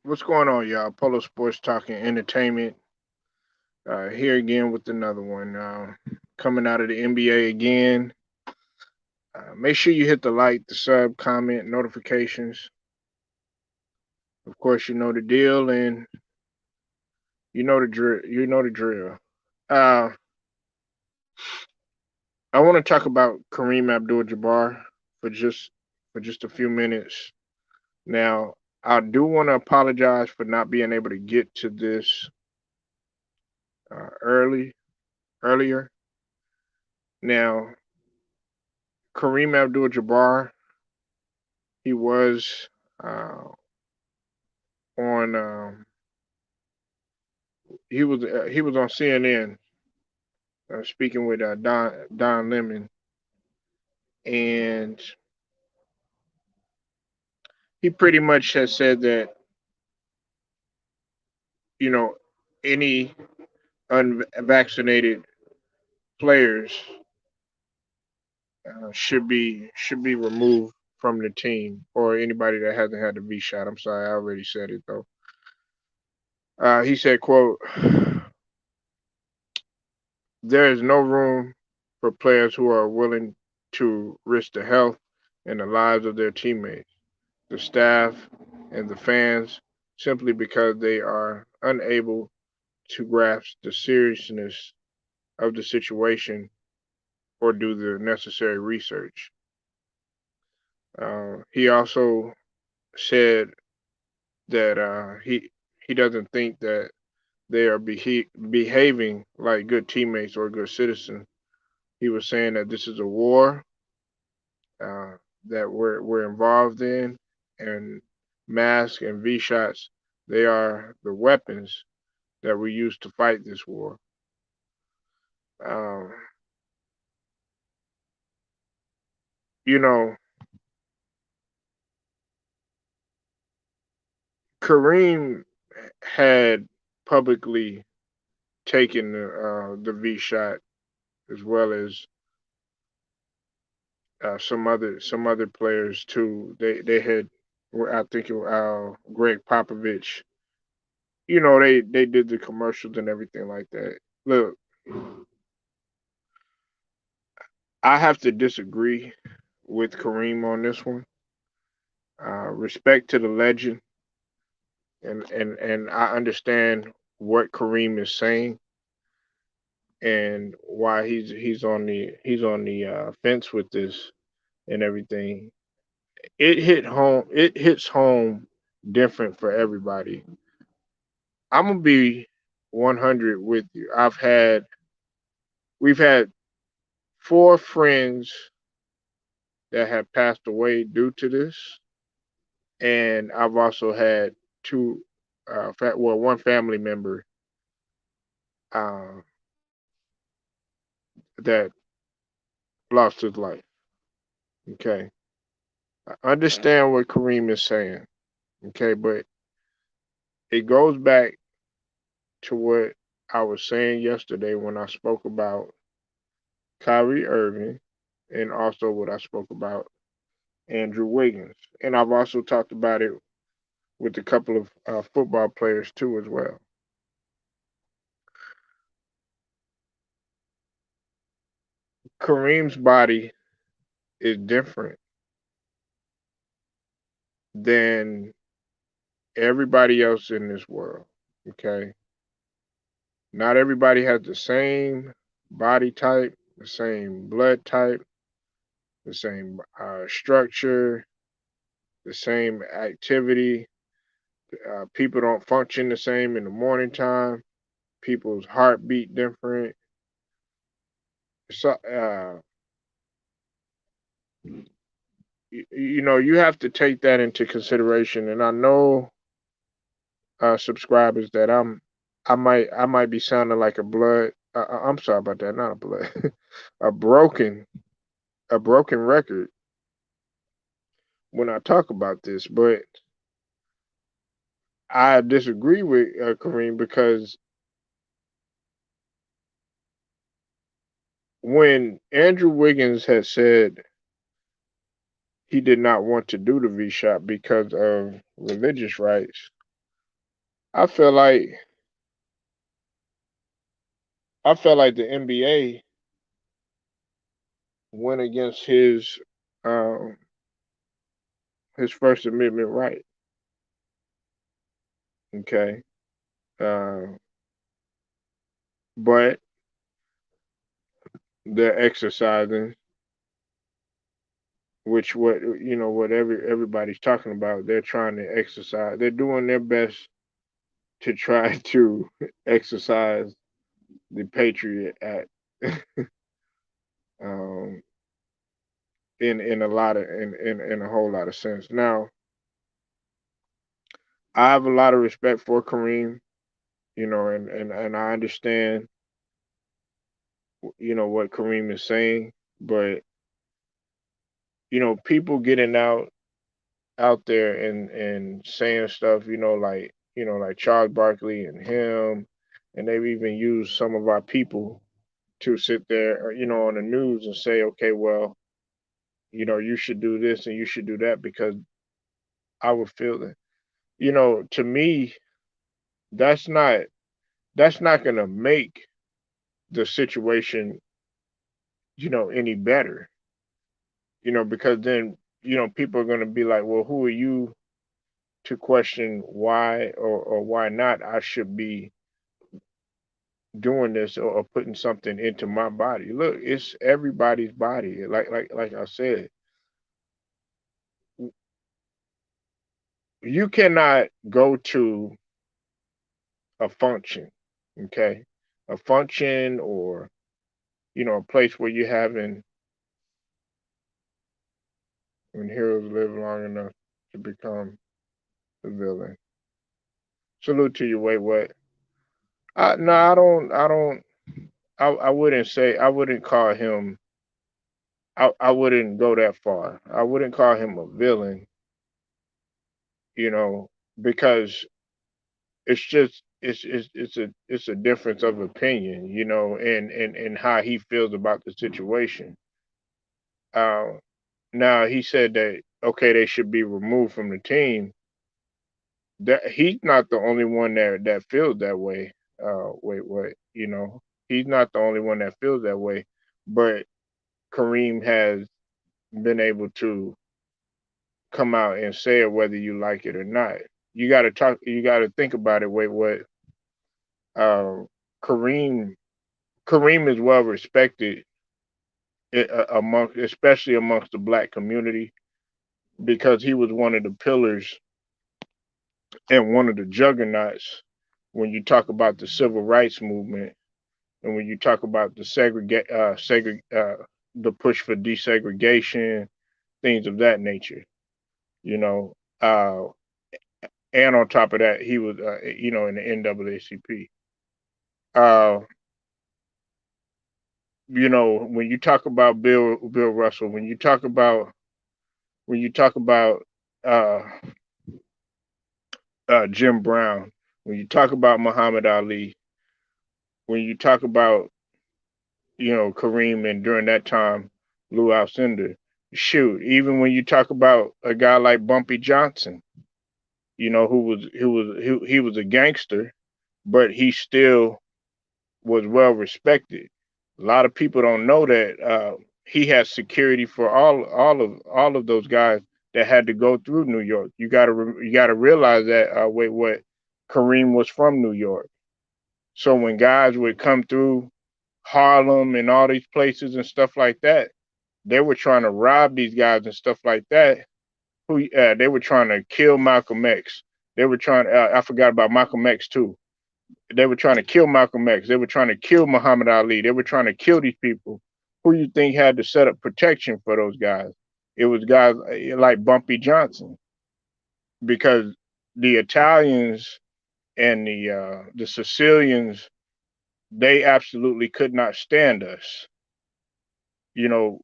What's going on, y'all? Polo Sports Talking Entertainment. Here again with another one. Coming out of the NBA again. Make sure you hit the like, the sub, comment, notifications. Of course, you know the deal, and you know the drill. You know the drill. Uh, I want to talk about Kareem Abdul-Jabbar for just for just a few minutes. Now, I do want to apologize for not being able to get to this earlier. Now, Kareem Abdul-Jabbar, he was uh, on he was on CNN speaking with Don Lemon, and he pretty much has said that you know any unvaccinated players should be removed from the team, or anybody that hasn't had the V shot. I'm sorry, I already said it though. He said, "quote There is no room for players who are willing to risk the health and the lives of their teammates, the staff, and the fans simply because they are unable to grasp the seriousness of the situation or do the necessary research." He also said that he doesn't think that they are behaving like good teammates or good citizens. He was saying that this is a war uh, that we're involved in, and masks and V shots, they are the weapons that we use to fight this war. Um, you know, Kareem had publicly taken the V shot as well as some other players too. They had, I think it was Greg Popovich. They did the commercials and everything like that. Look, I have to disagree with Kareem on this one. Respect to the legend, and I understand what Kareem is saying and why he's on the fence with this and everything. It hits home different for everybody. I'm gonna be 100 with you. We've had four friends that have passed away due to this, and I've also had two, one family member uh, that lost his life. Okay, I understand what Kareem is saying. Okay, but it goes back to what I was saying yesterday when I spoke about Kyrie Irving, and also what I spoke about Andrew Wiggins, and I've also talked about it with a couple of football players too as well. Kareem's body is different than everybody else in this world. Okay, not everybody has the same body type, the same blood type, the same structure, the same activity. People don't function the same in the morning time. People's heartbeat different. So, you have to take that into consideration. And I know subscribers that I might be sounding like a blood. I'm sorry about that, not a blood, a broken a broken record when I talk about this, but I disagree with Kareem because when Andrew Wiggins had said he did not want to do the V shot because of religious rights, I feel like I felt like the NBA went against um his First Amendment right. Okay. Uh, but they're exercising, which what what everybody's talking about. They're trying to exercise. They're doing their best to try to exercise the Patriot Act um, in a lot of in a whole lot of sense. Now, I have a lot of respect for Kareem, and I understand what Kareem is saying, but people getting out there and saying stuff, like Charles Barkley and him, and they've even used some of our people to sit there, on the news and say, okay, well, you should do this and you should do that because I would feel that. To me, that's not that's not gonna make the situation, any better. Because then, people are gonna be like, well, who are you to question why or why not I should be doing this or putting something into my body. Look, it's everybody's body. Like I said, you cannot go to a function, okay? A function or a place where you're having when heroes live long enough to become the villain. Salute to you, wait, what? No, I don't I wouldn't say I wouldn't call him I wouldn't go that far. I wouldn't call him a villain, you know, because it's a difference of opinion, and how he feels about the situation. Uh, Now he said that okay, they should be removed from the team. That he's not the only one that feels that way. Wait, what? He's not the only one that feels that way. But Kareem has been able to come out and say it whether you like it or not. You got to talk. You got to think about it. Wait, what? Uh, Kareem Kareem is well respected especially amongst the black community, because he was one of the pillars and one of the juggernauts when you talk about the civil rights movement and when you talk about the push for desegregation, things of that nature. You know, uh, and on top of that, he was in the NAACP. Uh, when you talk about Bill Russell, when you talk about uh, Jim Brown, when you talk about Muhammad Ali, when you talk about Kareem and during that time Lou Alcindor, shoot, even when you talk about a guy like Bumpy Johnson, who was a gangster, but he still was well respected. A lot of people don't know that he has security for all of those guys that had to go through New York. You gotta realize that. Wait, what? Kareem was from New York, so when guys would come through Harlem and all these places and stuff like that, they were trying to rob these guys and stuff like that. They were trying to kill Malcolm X. They were trying. I forgot about Malcolm X too. They were trying to kill Malcolm X. They were trying to kill Muhammad Ali. They were trying to kill these people. Who you think had to set up protection for those guys? It was guys like Bumpy Johnson, because the Italians and the Sicilians, they absolutely could not stand us. You know,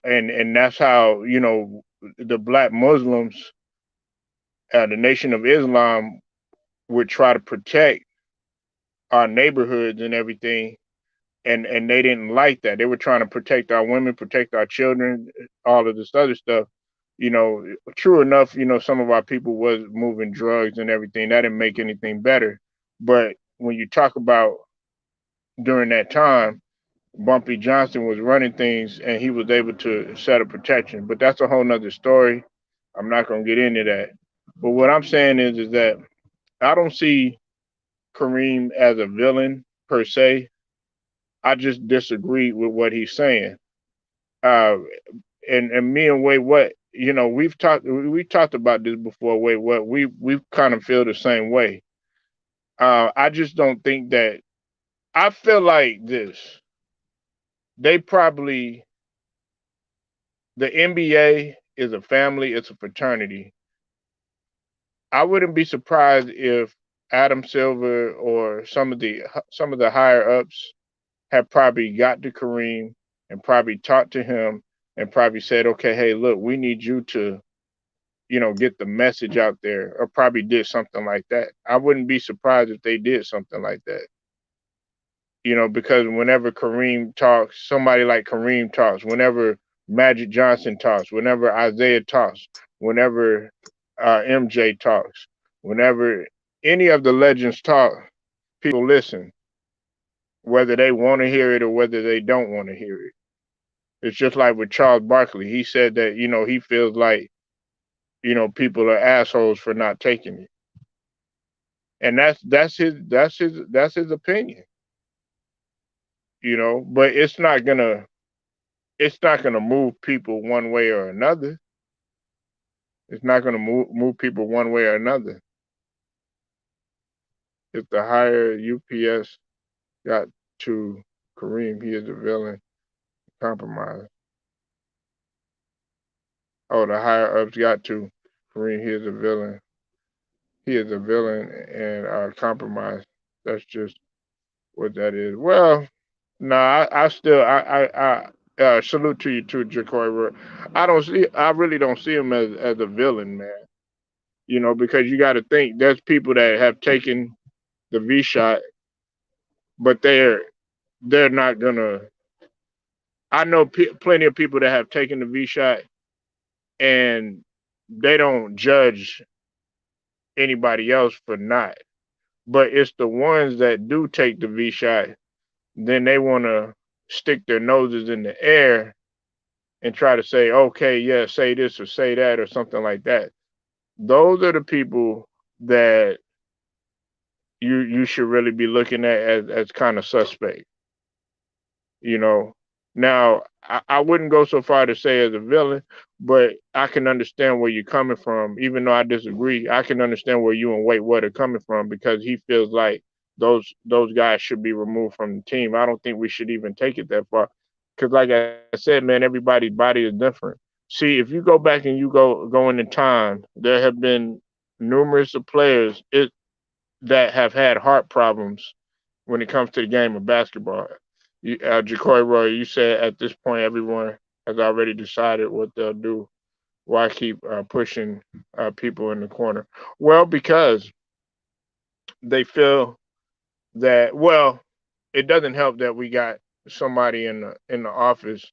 and that's how the black Muslims, the Nation of Islam, would try to protect our neighborhoods and everything, and they didn't like that. They were trying to protect our women, protect our children, all of this other stuff. You know, true enough, some of our people was moving drugs and everything. That didn't make anything better. But when you talk about during that time, Bumpy Johnson was running things and he was able to set a protection. But that's a whole nother story. I'm not gonna get into that. But what I'm saying is that I don't see Kareem as a villain per se. I just disagree with what he's saying. Uh, and me and Wade, what we talked about this before. Wade, what we kind of feel the same way. I just don't think that. I feel like this. They probably the NBA is a family. It's a fraternity. I wouldn't be surprised if Adam Silver or some of the higher ups have probably got to Kareem and probably talked to him and probably said, okay, hey, look, we need you to, get the message out there, or probably did something like that. I wouldn't be surprised if they did something like that. Because whenever Kareem talks, somebody like Kareem talks, whenever Magic Johnson talks, whenever Isaiah talks, whenever MJ talks, whenever any of the legends talk, people listen, whether they want to hear it or whether they don't want to hear it. It's just like with Charles Barkley. He said that, he feels like, people are assholes for not taking it. And that's his opinion, but it's not gonna move people one way or another. It's not gonna move people one way or another. If the higher UPS got to Kareem, he is a villain. Compromise. Oh, the higher ups got to Kareem, he is a villain. He is a villain and compromise. That's just what that is. Well, no, I still salute to you too, Jacory. I really don't see him as a villain, man. Because you got to think there's people that have taken the V shot, but they're not gonna. I know plenty of people that have taken the V shot and they don't judge anybody else for not. But it's the ones that do take the V shot, then they want to stick their noses in the air and try to say, okay, yeah, say this or say that or something like that. Those are the people that you should really be looking at as kind of suspect. you know. Now, I wouldn't go so far to say as a villain, but I can understand where you're coming from. Even though I disagree, I can understand where you and Wait What are coming from because he feels like those guys should be removed from the team. I don't think we should even take it that far. Because, like I said, man, everybody's body is different. See, if you go back and you go into time, there have been numerous of players that have had heart problems when it comes to the game of basketball. Jacory Roy, you said at this point everyone has already decided what they'll do. Why keep pushing people in the corner? Well, because they feel that. Well, it doesn't help that we got somebody in the office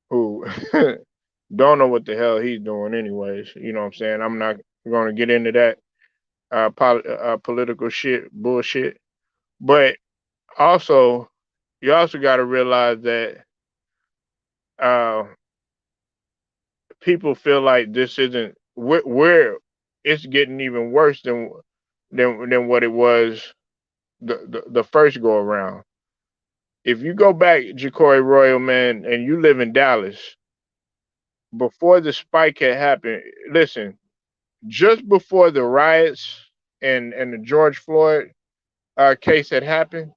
who don't know what the hell he's doing. Anyways, you know what I'm saying. I'm not going to get into that political shit bullshit, but also you also got to realize that uh, people feel like this isn't where it's getting even worse than what it was the first go around. If you go back, Jacory Royal man, and you live in Dallas, before the spike had happened, listen, just before the riots and the George Floyd case had happened,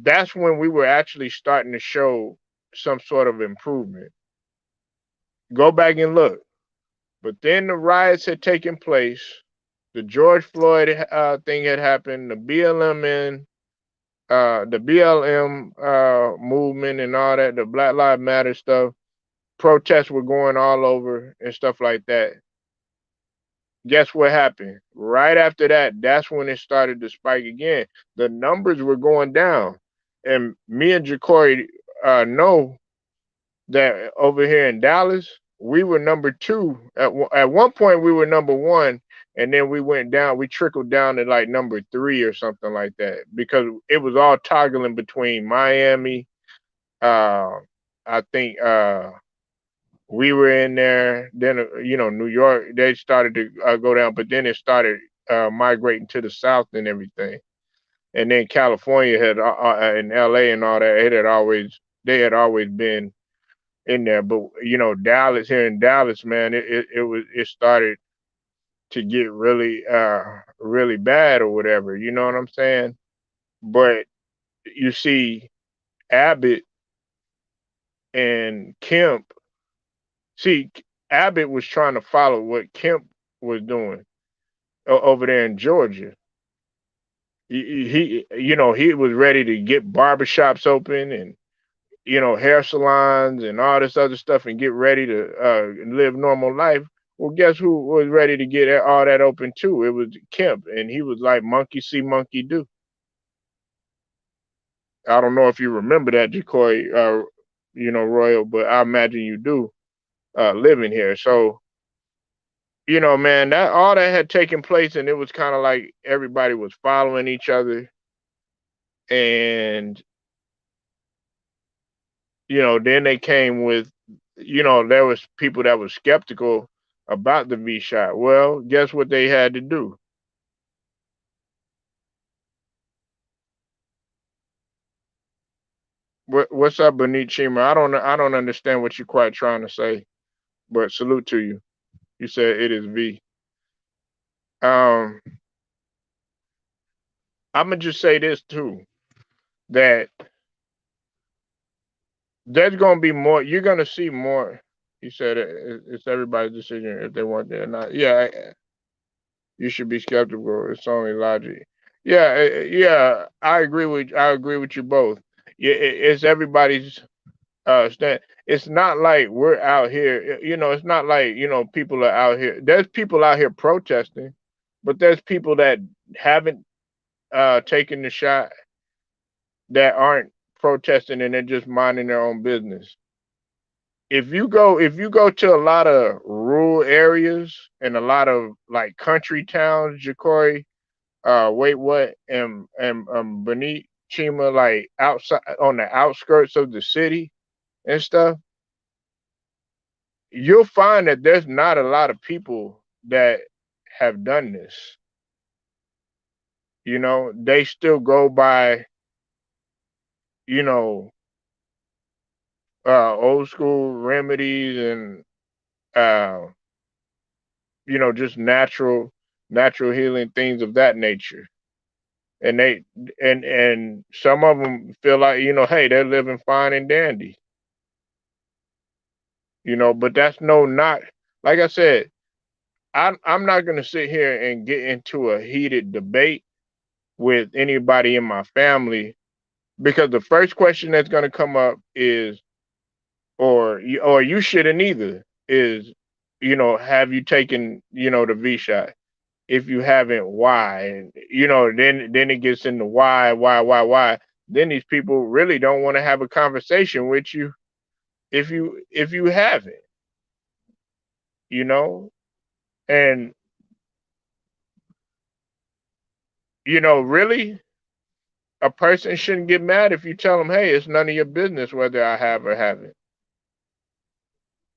that's when we were actually starting to show some sort of improvement. Go back and look. But then the riots had taken place. The George Floyd thing had happened. The BLM movement and all that. The Black Lives Matter stuff. Protests were going all over and stuff like that. Guess what happened? Right after that, that's when it started to spike again. The numbers were going down, and me and Jacory know that over here in Dallas, we were number two. At one point, we were number one, and then we went down. We trickled down to like number three or something like that because it was all toggling between Miami. Uh, I think we were in there. Then New York, they started to go down, but then it started migrating to the south and everything. And then California had and LA and all that. They had always been in there. But Dallas, here in Dallas, man, it started to get really bad or whatever. You know what I'm saying? But you see, Abbott and Kemp. See, Abbott was trying to follow what Kemp was doing over there in Georgia. He was ready to get barbershops open and hair salons and all this other stuff and get ready to live normal life. Well, guess who was ready to get all that open too? It was Kemp, and he was like, "Monkey see, monkey do." I don't know if you remember that, Jacoy, Royal, but I imagine you do, living here. So, man, that all that had taken place, and it was kind of like everybody was following each other, and then they came with, there was people that was skeptical about the V shot. Well, guess what they had to do? What's up, Benichima? I don't understand what you're quite trying to say, but salute to you. You said it is V. Um, I'm gonna just say this too, that there's gonna be more. You're gonna see more. You said it's everybody's decision if they want it or not. Yeah, you should be skeptical. It's only logic. Yeah, yeah, I agree with you both. Yeah, it's everybody's stand. It's not like we're out here. It's not like people are out here. There's people out here protesting, but there's people that haven't taken the shot that aren't protesting and they're just minding their own business. If you go to a lot of rural areas and a lot of like country towns, Jacory, wait, what, and Benit Chima, like outside on the outskirts of the city and stuff, you'll find that there's not a lot of people that have done this. They still go by, you know, old school remedies and uh, just natural healing things of that nature. And and some of them feel like, hey, they're living fine and dandy, but that's no not like I said, I'm not gonna sit here and get into a heated debate with anybody in my family because the first question that's gonna come up is, or you shouldn't either, is, have you taken, the V shot? If you haven't, why? And then it gets into why. Then these people really don't want to have a conversation with you if you haven't, you know? And really, a person shouldn't get mad if you tell them, hey, it's none of your business whether I have or haven't.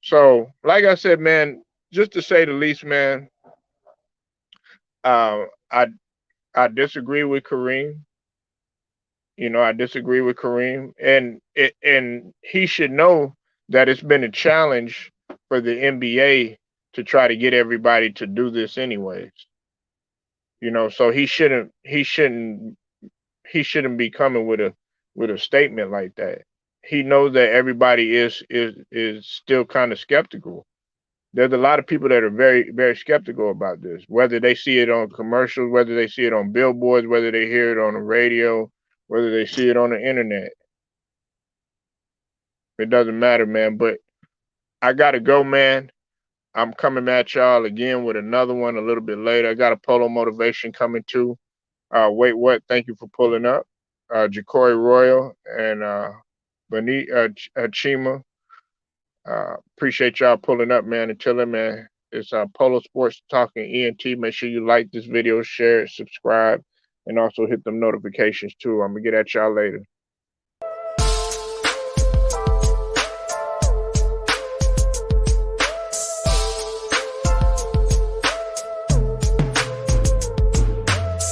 So, like I said, man, just to say the least, man, uh, I I disagree with Kareem. I disagree with Kareem, and he should know that it's been a challenge for the NBA to try to get everybody to do this anyways. So he shouldn't be coming with a statement like that. He knows that everybody is still kind of skeptical. There's a lot of people that are very very skeptical about this, whether they see it on commercials, whether they see it on billboards, whether they hear it on the radio, whether they see it on the internet. It doesn't matter, man. But I gotta go, man. I'm coming at y'all again with another one a little bit later. I got a polo motivation coming too. Wait, what? Thank you for pulling up. Jacory Royal and Chima. Appreciate y'all pulling up, man. Until then, man, it's Polo Sports Talking ENT. Make sure you like this video, share it, subscribe, and also hit them notifications too. I'm gonna get at y'all later.